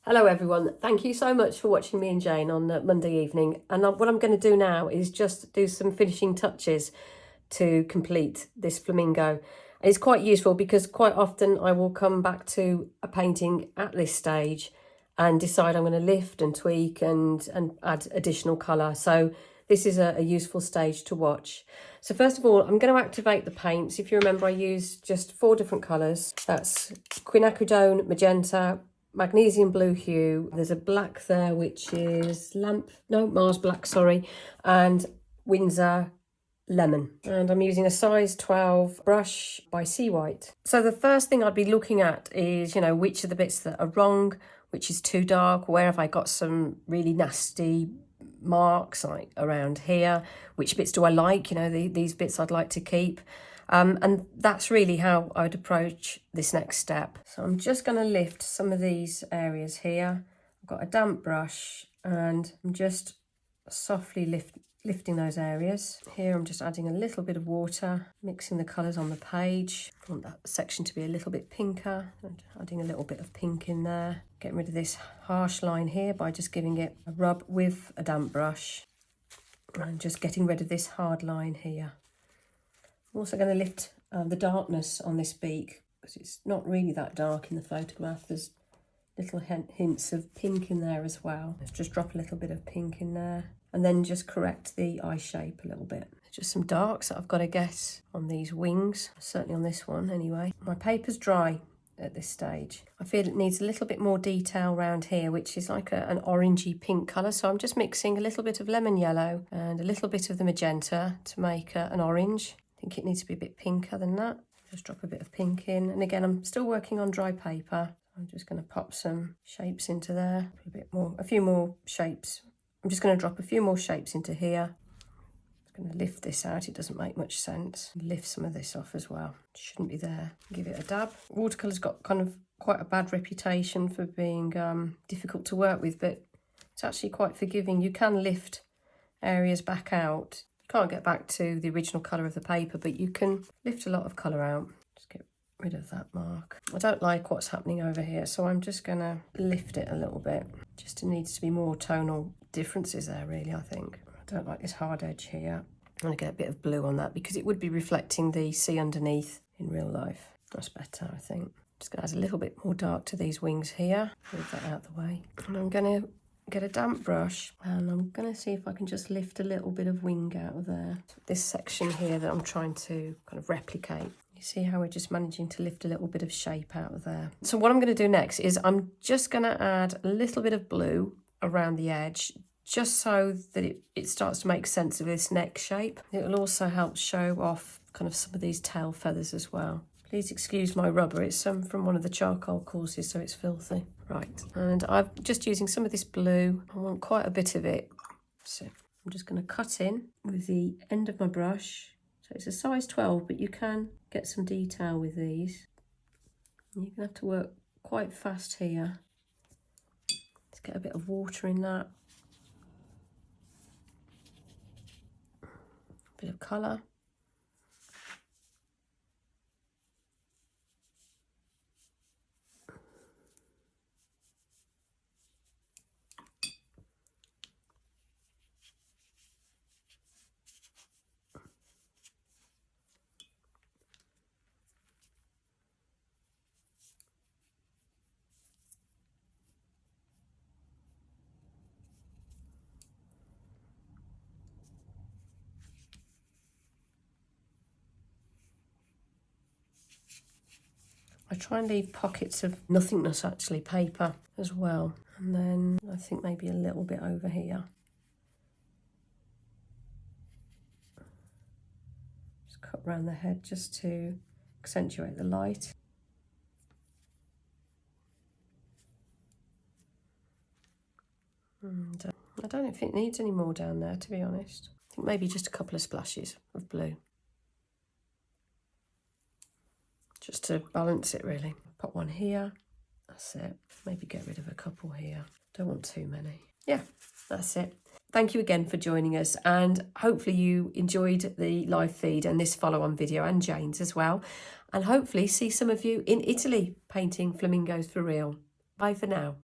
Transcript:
Hello everyone, thank you so much for watching me and Jane on Monday evening, and what I'm going to do now is just do some finishing touches to complete this flamingo. And it's quite useful because quite often I will come back to a painting at this stage and decide I'm going to lift and tweak and add additional colour. So this is a useful stage to watch. So first of all, I'm going to activate the paints. If you remember, I used just 4 different colours. That's quinacridone, magenta, magnesium blue hue. There's a black there, which is Mars black, sorry, and Windsor lemon. And I'm using a size 12 brush by Sea White. So the first thing I'd be looking at is, which are the bits that are wrong, which is too dark, where have I got some really nasty marks like around here, which bits do I like, these bits I'd like to keep. And that's really how I'd approach this next step. So I'm just going to lift some of these areas here. I've got a damp brush and I'm just softly lifting those areas. Here I'm just adding a little bit of water, mixing the colours on the page. I want that section to be a little bit pinker, and adding a little bit of pink in there. Getting rid of this harsh line here by just giving it a rub with a damp brush. And just getting rid of this hard line here. I'm also going to lift the darkness on this beak because it's not really that dark in the photograph. There's little hints of pink in there as well. Let's just drop a little bit of pink in there and then just correct the eye shape a little bit. Just some darks that I've got to get on these wings, certainly on this one anyway. My paper's dry at this stage. I feel it needs a little bit more detail around here, which is like an orangey pink colour. So I'm just mixing a little bit of lemon yellow and a little bit of the magenta to make an orange. I think it needs to be a bit pinker than that. Just drop a bit of pink in. And again, I'm still working on dry paper. I'm just going to pop some shapes into there. A few more shapes. I'm just going to drop a few more shapes into here. I'm going to lift this out. It doesn't make much sense. Lift some of this off as well. It shouldn't be there. Give it a dab. Watercolour's got kind of quite a bad reputation for being difficult to work with, but it's actually quite forgiving. You can lift areas back out. Can't get back to the original colour of the paper, but you can lift a lot of colour out. Just get rid of that mark. I don't like what's happening over here, so I'm just going to lift it a little bit. Just needs to be more tonal differences there, really, I think. I don't like this hard edge here. I'm going to get a bit of blue on that because it would be reflecting the sea underneath in real life. That's better, I think. Just going to add a little bit more dark to these wings here. Move that out of the way. And I'm going to get a damp brush and I'm going to see if I can just lift a little bit of wing out of there. This section here that I'm trying to kind of replicate. You see how we're just managing to lift a little bit of shape out of there. So what I'm going to do next is I'm just going to add a little bit of blue around the edge just so that it starts to make sense of this neck shape. It will also help show off kind of some of these tail feathers as well. Please excuse my rubber, it's from one of the charcoal courses, so it's filthy. Right, and I'm just using some of this blue. I want quite a bit of it. So I'm just going to cut in with the end of my brush. So it's a size 12, but you can get some detail with these. You're going to have to work quite fast here. Let's get a bit of water in that. A bit of colour. I try and leave pockets of nothingness, actually, paper as well. And then I think maybe a little bit over here. Just cut around the head just to accentuate the light. And I don't know if it needs any more down there, to be honest. I think maybe just a couple of splashes of blue. Just to balance it, really. Put one here. That's it. Maybe get rid of a couple here. Don't want too many. Yeah, that's it. Thank you again for joining us, and hopefully you enjoyed the live feed and this follow-on video, and Jane's as well. And hopefully see some of you in Italy painting flamingos for real. Bye for now.